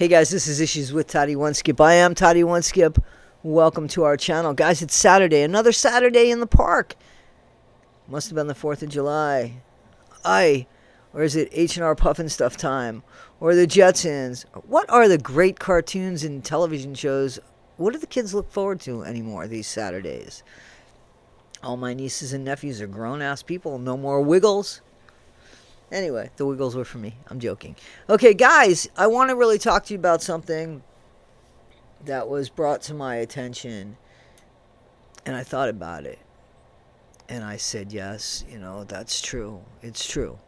Hey guys, this is Issues with Toddy One Skip. I am Toddy One Skip. Welcome to our channel. Guys, it's Saturday. Another Saturday in the park. Must have been the 4th of July. Or is it H&R Puffin Stuff time? Or the Jetsons? What are the great cartoons and television shows? What do the kids look forward to anymore these Saturdays? All my nieces and nephews are grown-ass people. No more Wiggles. Anyway, the Wiggles were for me. I'm joking. Okay, guys, I want to really talk to you about something that was brought to my attention. And I thought about it. And I said, yes, that's true. It's true.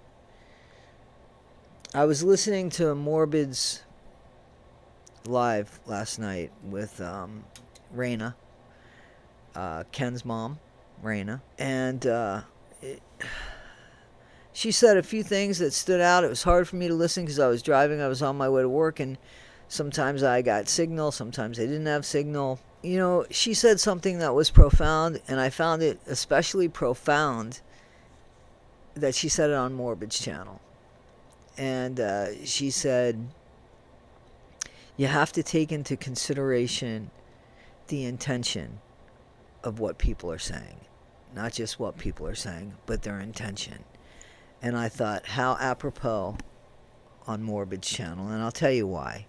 I was listening to Morbid's live last night with Raina, Ken's mom, Raina. And she said a few things that stood out. It was hard for me to listen because I was driving. I was on my way to work, and sometimes I got signal. Sometimes I didn't have signal. She said something that was profound, and I found it especially profound that she said it on Morbid's channel. And she said, you have to take into consideration the intention of what people are saying. Not just what people are saying, but their intention. And I thought, how apropos on Morbid's channel, and I'll tell you why.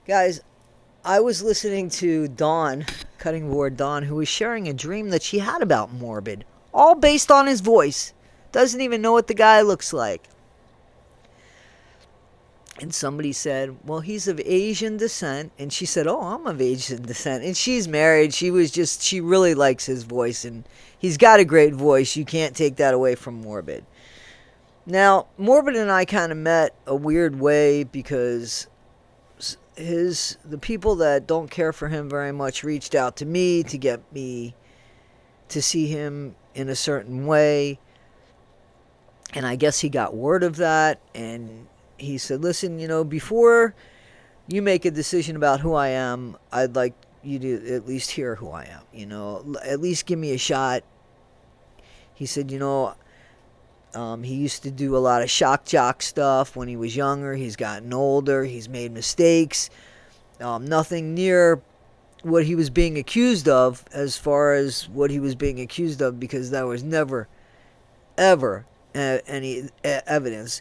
Guys, I was listening to Dawn, Cutting Board Dawn, who was sharing a dream that she had about Morbid, all based on his voice. Doesn't even know what the guy looks like. And somebody said, well, he's of Asian descent. And she said, oh, I'm of Asian descent. And she's married. She really likes his voice. And he's got a great voice. You can't take that away from Morbid. Now, Morbid and I kind of met a weird way because the people that don't care for him very much reached out to me to get me to see him in a certain way. And I guess he got word of that, and he said, listen, before you make a decision about who I am, I'd like you to at least hear who I am, at least give me a shot. He said, he used to do a lot of shock jock stuff when he was younger. He's gotten older. He's made mistakes. Nothing near what he was being accused of as far as what he was being accused of, because there was never, ever any evidence.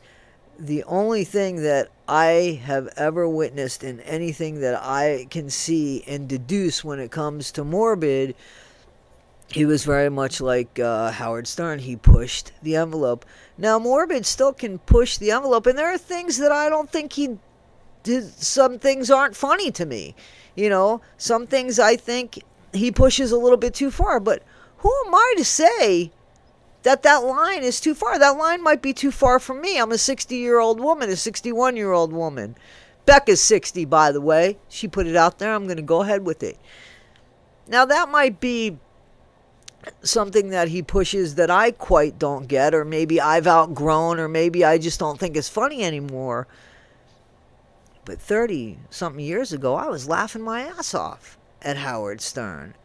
The only thing that I have ever witnessed in anything that I can see and deduce when it comes to Morbid, he was very much like Howard Stern. He pushed the envelope. Now, Morbid still can push the envelope, and there are things that I don't think he did. Some things aren't funny to me. Some things I think he pushes a little bit too far. But who am I to say that line is too far? That line might be too far for me. I'm a 60-year-old woman, a 61-year-old woman. Becca's 60, by the way. She put it out there. I'm going to go ahead with it. Now, that might be something that he pushes that I quite don't get, or maybe I've outgrown, or maybe I just don't think it's funny anymore. But 30-something years ago, I was laughing my ass off at Howard Stern.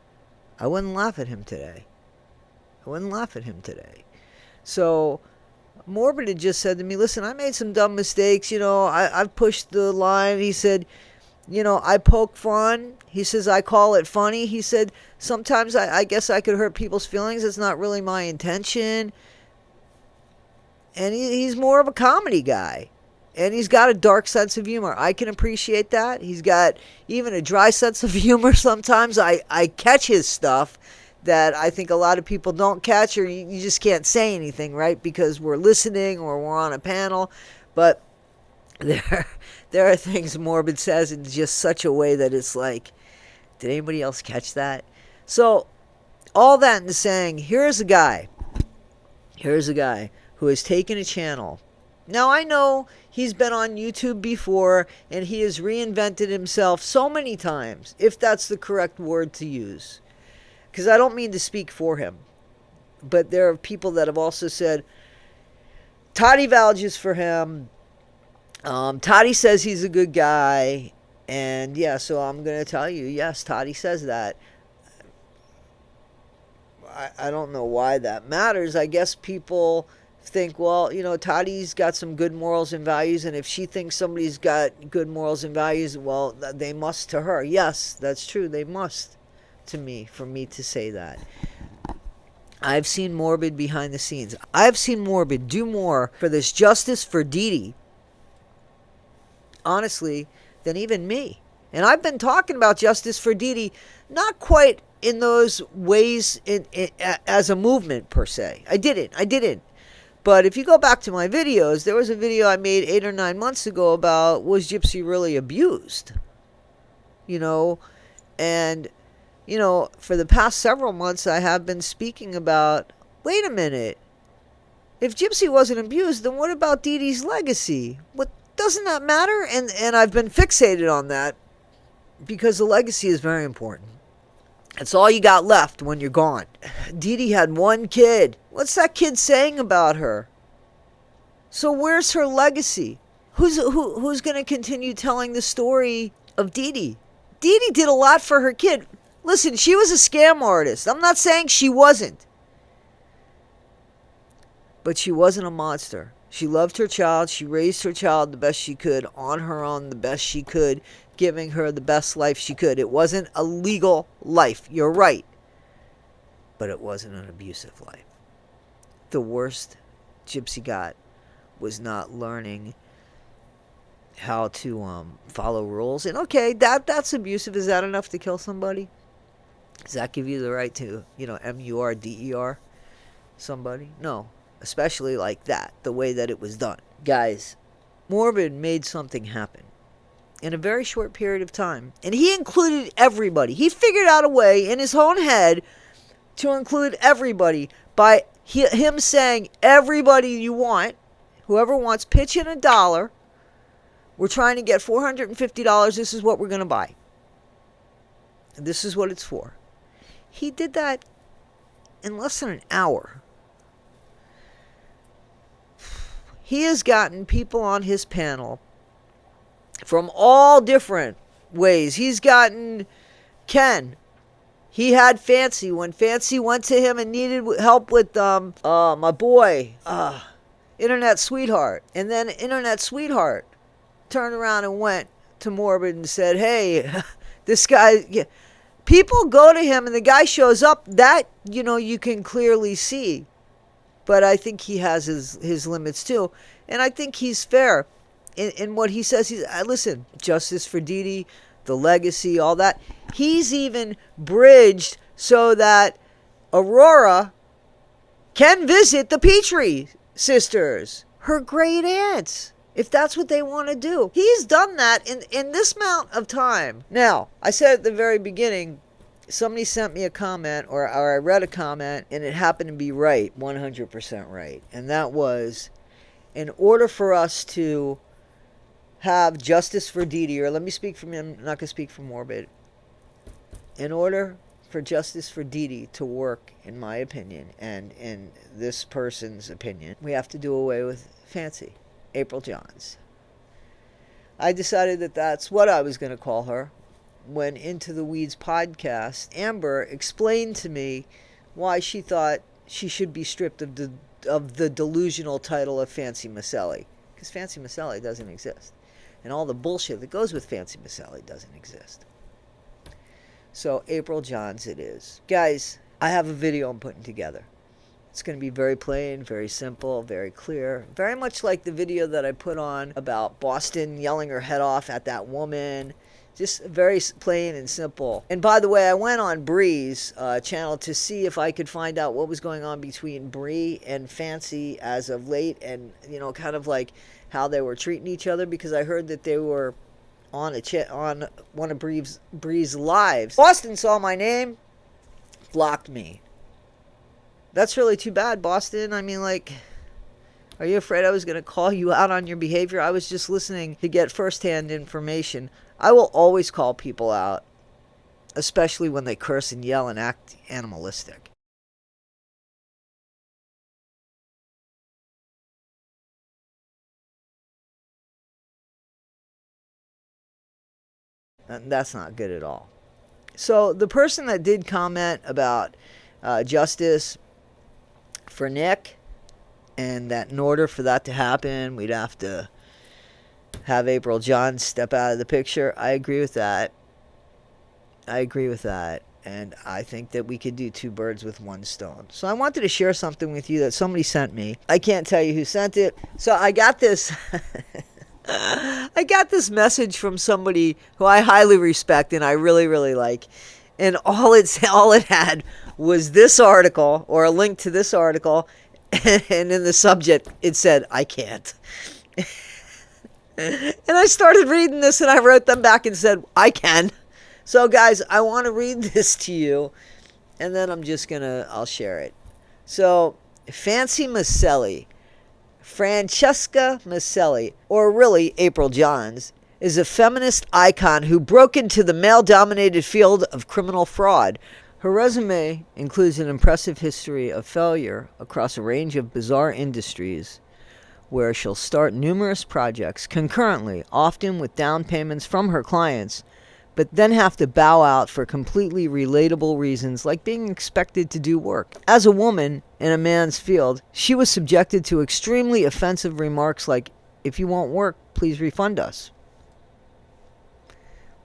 I wouldn't laugh at him today. So Morbid had just said to me, listen, I made some dumb mistakes. I've pushed the line. He said, I poke fun. He says, I call it funny. He said, sometimes I guess I could hurt people's feelings. It's not really my intention. And he's more of a comedy guy. And he's got a dark sense of humor. I can appreciate that. He's got even a dry sense of humor sometimes. I catch his stuff that I think a lot of people don't catch, or you just can't say anything, right? Because we're listening or we're on a panel. But there are things Morbid says in just such a way that it's like, did anybody else catch that? So all that in saying, here's a guy who has taken a channel. Now, I know he's been on YouTube before, and he has reinvented himself so many times, if that's the correct word to use. Because I don't mean to speak for him, but there are people that have also said, Toddy vouches for him. Toddy says he's a good guy. And yeah, so I'm going to tell you, yes, Toddy says that. I don't know why that matters. I guess people think, well, Tati's got some good morals and values, and if she thinks somebody's got good morals and values, well, they must to her. Yes, that's true. They must to me, for me to say that. I've seen Morbid behind the scenes. I've seen Morbid do more for this justice for Didi, honestly, than even me. And I've been talking about justice for Didi, not quite in those ways as a movement per se. I didn't. But if you go back to my videos, there was a video I made 8 or 9 months ago about, was Gypsy really abused? And, for the past several months, I have been speaking about, wait a minute, if Gypsy wasn't abused, then what about Didi's legacy? Doesn't that matter? And I've been fixated on that because the legacy is very important. It's all you got left when you're gone. Didi had one kid. What's that kid saying about her? So where's her legacy? Who's going to continue telling the story of Didi? Didi did a lot for her kid. Listen, she was a scam artist. I'm not saying she wasn't. But she wasn't a monster. She loved her child. She raised her child the best she could, on her own the best she could, giving her the best life she could. It wasn't a legal life. You're right. But it wasn't an abusive life. The worst Gypsy got was not learning how to follow rules. And okay, that's abusive. Is that enough to kill somebody? Does that give you the right to, murder somebody? No. Especially like that, the way that it was done. Guys, Morbid made something happen in a very short period of time. And he included everybody. He figured out a way in his own head to include everybody by him saying, everybody you want, whoever wants, pitch in $1. We're trying to get $450. This is what we're going to buy. And this is what it's for. He did that in less than an hour. He has gotten people on his panel from all different ways. He's gotten Ken. He had Fancy. When Fancy went to him and needed help with my boy, Internet Sweetheart. And then Internet Sweetheart turned around and went to Morbid and said, hey, this guy... Yeah. People go to him and the guy shows up. That, you can clearly see. But I think he has his limits too. And I think he's fair in what he says. Listen, justice for Didi, the legacy, all that. He's even bridged so that Aurora can visit the Petrie sisters, her great aunts, if that's what they want to do. He's done that in this amount of time. Now, I said at the very beginning, somebody sent me a comment, or I read a comment, and it happened to be right, 100% right. And that was, in order for us to have justice for Didi, or let me speak from him, I'm not going to speak for Morbid. In order for justice for Didi to work, in my opinion, and in this person's opinion, we have to do away with Fancy, April Johns. I decided that that's what I was going to call her. When Into the Weeds podcast, Amber explained to me why she thought she should be stripped of the delusional title of Fancy Macelli. Because Fancy Macelli doesn't exist. And all the bullshit that goes with Fancy Macelli doesn't exist. So April Johns it is. Guys, I have a video I'm putting together. It's going to be very plain, very simple, very clear. Very much like the video that I put on about Boston yelling her head off at that woman. Just very plain and simple. And by the way, I went on Bree's channel to see if I could find out what was going on between Bree and Fancy as of late, and kind of like how they were treating each other, because I heard that they were on on one of Bree's lives. Boston saw my name, blocked me. That's really too bad, Boston. I mean, like, are you afraid I was going to call you out on your behavior? I was just listening to get firsthand information. I will always call people out, especially when they curse and yell and act animalistic. And that's not good at all. So the person that did comment about justice for Nick And that in order for that to happen, we'd have to have April John step out of the picture. I agree with that. And I think that we could do two birds with one stone. So I wanted to share something with you that somebody sent me. I can't tell you who sent it. So I got this I got this message from somebody who I highly respect and I really, really like. And all it had was this article, or a link to this article, and in the subject it said, "I can't." And I started reading this and I wrote them back and said, "I can." So guys, I want to read this to you, and then I'll share it. So, Fancy Macelli, Francesca Macelli, or really April Johns, is a feminist icon who broke into the male-dominated field of criminal fraud. Her resume includes an impressive history of failure across a range of bizarre industries, where she'll start numerous projects concurrently, often with down payments from her clients, but then have to bow out for completely relatable reasons like being expected to do work. As a woman in a man's field, she was subjected to extremely offensive remarks like, "If you won't work, please refund us."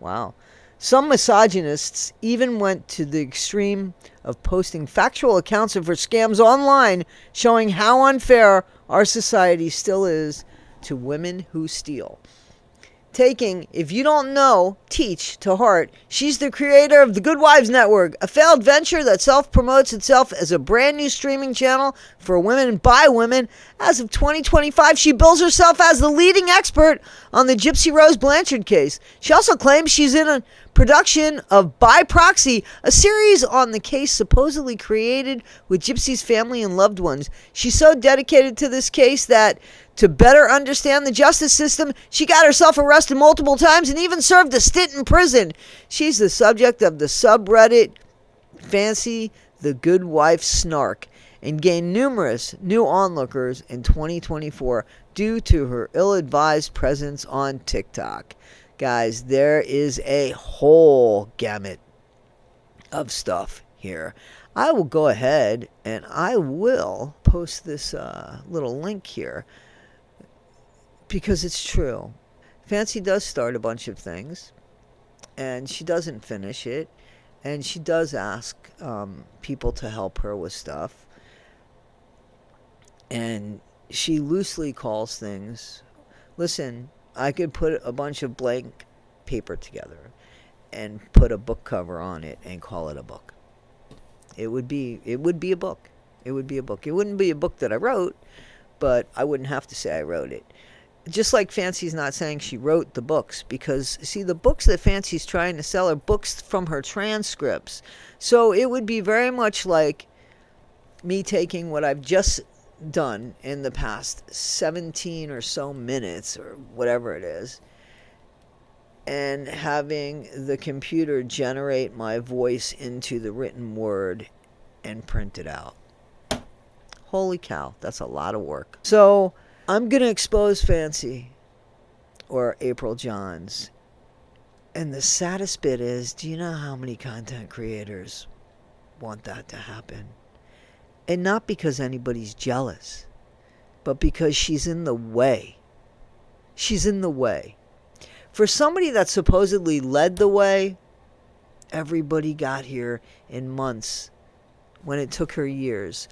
Wow. Some misogynists even went to the extreme of posting factual accounts of her scams online, showing how unfair our society still is to women who steal. Taking If You Don't Know, Teach to heart, she's the creator of the Good Wives Network, a failed venture that self-promotes itself as a brand new streaming channel for women by women. As of 2025, she bills herself as the leading expert on the Gypsy Rose Blanchard case. She also claims she's in a production of By Proxy, a series on the case supposedly created with Gypsy's family and loved ones. She's so dedicated to this case that, to better understand the justice system, she got herself arrested multiple times and even served a stint in prison. She's the subject of the subreddit Fancy the Good Wife Snark and gained numerous new onlookers in 2024 due to her ill-advised presence on TikTok. Guys, there is a whole gamut of stuff here. I will go ahead and I will post this little link here because it's true. Fancy does start a bunch of things and she doesn't finish it, and she does ask people to help her with stuff, and she loosely calls things. Listen, I could put a bunch of blank paper together and put a book cover on it and call it a book. It would be a book. It would be a book. It wouldn't be a book that I wrote, but I wouldn't have to say I wrote it. Just like Fancy's not saying she wrote the books, because, see, the books that Fancy's trying to sell are books from her transcripts. So it would be very much like me taking what I've just done in the past 17 or so minutes, or whatever it is, and having the computer generate my voice into the written word and print it out. Holy cow, that's a lot of work. So I'm going to expose Fancy, or April Johns. And the saddest bit is, do you know how many content creators want that to happen? And not because anybody's jealous, but because she's in the way. She's in the way. For somebody that supposedly led the way, everybody got here in months when it took her years.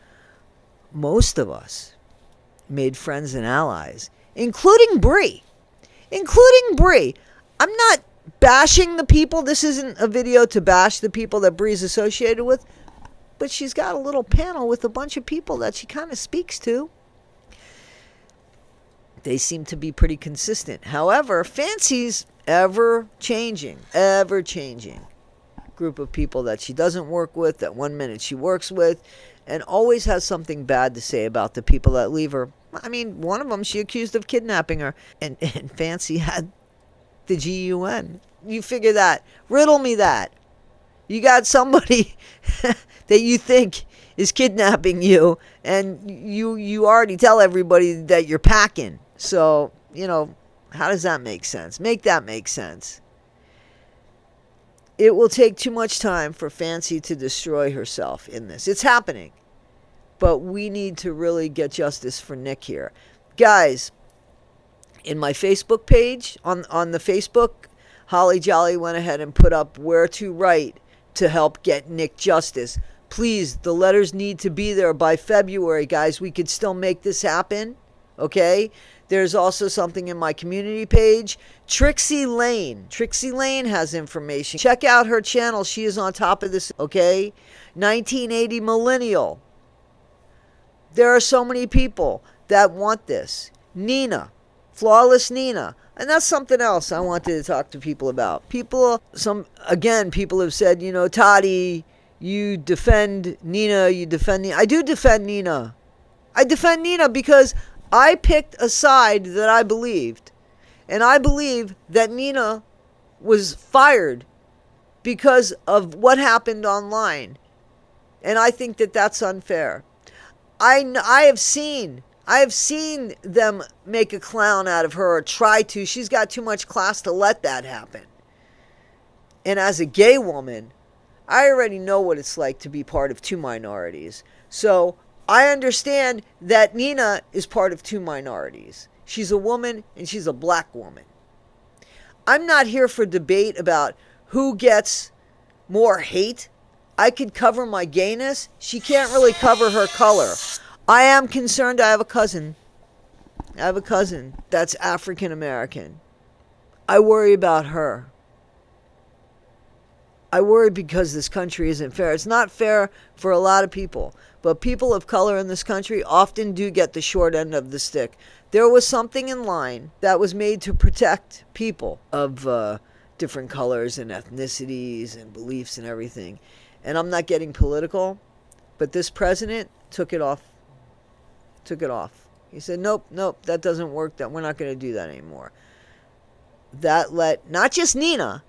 Most of us made friends and allies, including Bree. I'm not bashing the people. This isn't a video to bash the people that Bree's associated with, but she's got a little panel with a bunch of people that she kind of speaks to. They seem to be pretty consistent. However, Fancy's ever-changing group of people that she doesn't work with, that 1 minute she works with, and always has something bad to say about the people that leave her. I mean, one of them she accused of kidnapping her, and Fancy had the GUN. You figure that. Riddle me that. You got somebody that you think is kidnapping you, and you already tell everybody that you're packing. So, how does that make sense? Make that make sense. It will take too much time for Fancy to destroy herself in this. It's happening. But we need to really get justice for Nick here. Guys, in my Facebook page, on the Facebook, Holly Jolly went ahead and put up where to write to help get Nick justice. Please, the letters need to be there by February, guys. We could still make this happen, okay? There's also something in my community page. Trixie Lane has information. Check out her channel. She is on top of this, okay? 1980 Millennial. There are so many people that want this. Nina, Flawless Nina. And that's something else I wanted to talk to people about. People have said, Toddy, you defend Nina, I do defend Nina. I defend Nina because I picked a side that I believed. And I believe that Nina was fired because of what happened online. And I think that that's unfair. I have seen them make a clown out of her or try to. She's got too much class to let that happen. And as a gay woman, I already know what it's like to be part of two minorities. So I understand that Nina is part of two minorities. She's a woman and she's a black woman. I'm not here for debate about who gets more hate. I could cover my gayness. She can't really cover her color. I am concerned. I have a cousin that's African American. I worry about her. I worry because this country isn't fair. It's not fair for a lot of people. But people of color in this country often do get the short end of the stick. There was something in line that was made to protect people of different colors and ethnicities and beliefs and everything. And I'm not getting political, but this president took it off. He said, nope, that doesn't work. That we're not going to do that anymore. That let, not just Nina,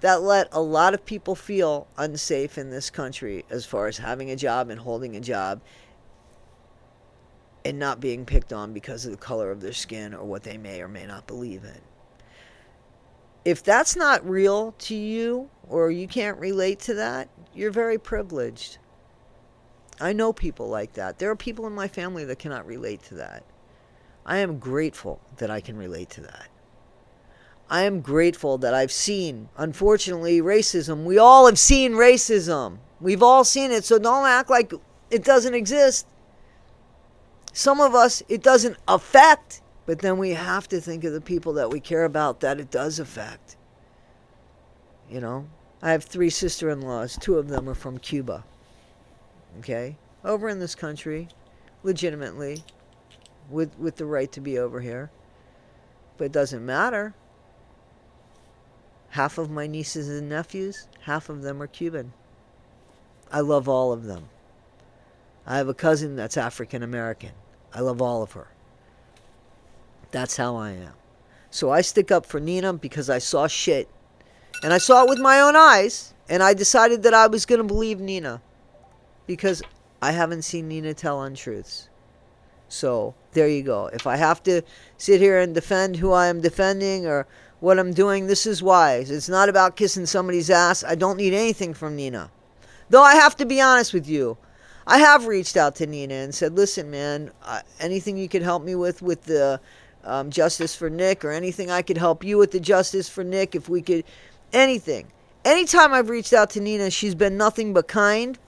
that let a lot of people feel unsafe in this country as far as having a job and holding a job and not being picked on because of the color of their skin or what they may or may not believe in. If that's not real to you or you can't relate to that, you're very privileged. I know people like that. There are people in my family that cannot relate to that. I am grateful that I can relate to that. I am grateful that I've seen, unfortunately, racism. We all have seen racism. We've all seen it, so don't act like it doesn't exist. Some of us, it doesn't affect, but then we have to think of the people that we care about that it does affect. I have 3 sister-in-laws. 2 of them are from Cuba. Okay? Over in this country, legitimately, with the right to be over here. But it doesn't matter. Half of my nieces and nephews, half of them are Cuban. I love all of them. I have a cousin that's African American. I love all of her. That's how I am. So I stick up for Nina because I saw shit. And I saw it with my own eyes. And I decided that I was going to believe Nina. Because I haven't seen Nina tell untruths. So there you go. If I have to sit here and defend who I am defending or what I'm doing, this is wise. It's not about kissing somebody's ass. I don't need anything from Nina. Though I have to be honest with you. I have reached out to Nina and said, listen, man, anything you could help me with the justice for Nick, or anything I could help you with the justice for Nick, if we could, anything. Anytime I've reached out to Nina, she's been nothing but kind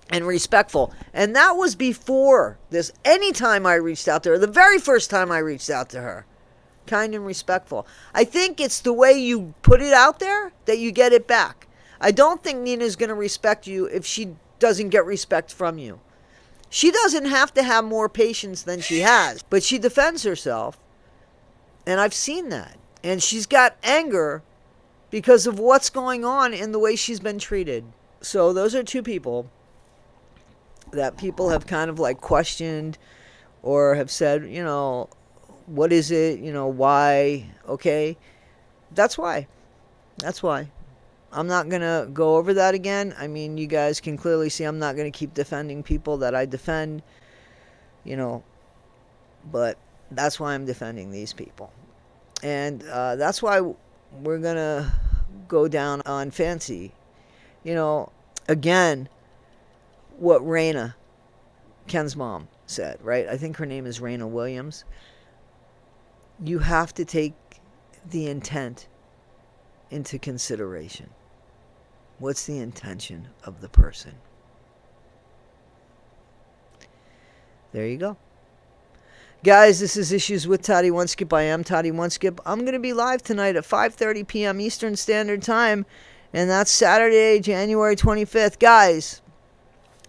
and respectful. And that was before this. Anytime I reached out to her, the very first time I reached out to her, kind and respectful. I think it's the way you put it out there that you get it back. I don't think Nina's going to respect you if she doesn't get respect from you. She doesn't have to have more patience than she has, but she defends herself, and I've seen that. And she's got anger because of what's going on in the way she's been treated. So those are 2 people that people have kind of like questioned or have said, what is it? Why? Okay. That's why. I'm not going to go over that again. I mean, you guys can clearly see I'm not going to keep defending people that I defend, but that's why I'm defending these people. And that's why we're going to go down on Fancy. Again, what Raina Ken's mom said, right? I think her name is Raina Williams. You have to take the intent into consideration. What's the intention of the person? There you go. Guys, this is Issues with Toddy Oneskip. I am Toddy Oneskip. I'm going to be live tonight at 5:30 p.m. Eastern Standard Time, and that's Saturday, January 25th. Guys,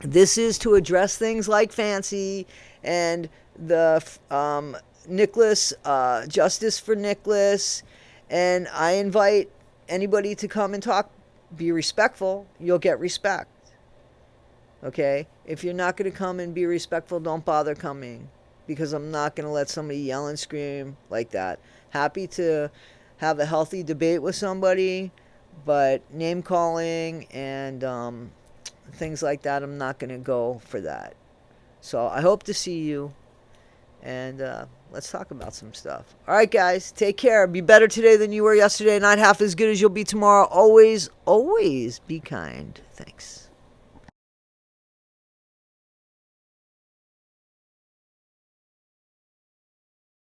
this is to address things like Fancy and the Nicholas, Justice for Nicholas, and I invite anybody to come and talk. Be respectful. You'll get respect. Okay? If you're not going to come and be respectful, don't bother coming. Because I'm not going to let somebody yell and scream like that. Happy to have a healthy debate with somebody, but name calling and things like that, I'm not going to go for that. So I hope to see you, and let's talk about some stuff. All right, guys, take care. Be better today than you were yesterday. Not half as good as you'll be tomorrow. Always, always be kind. Thanks.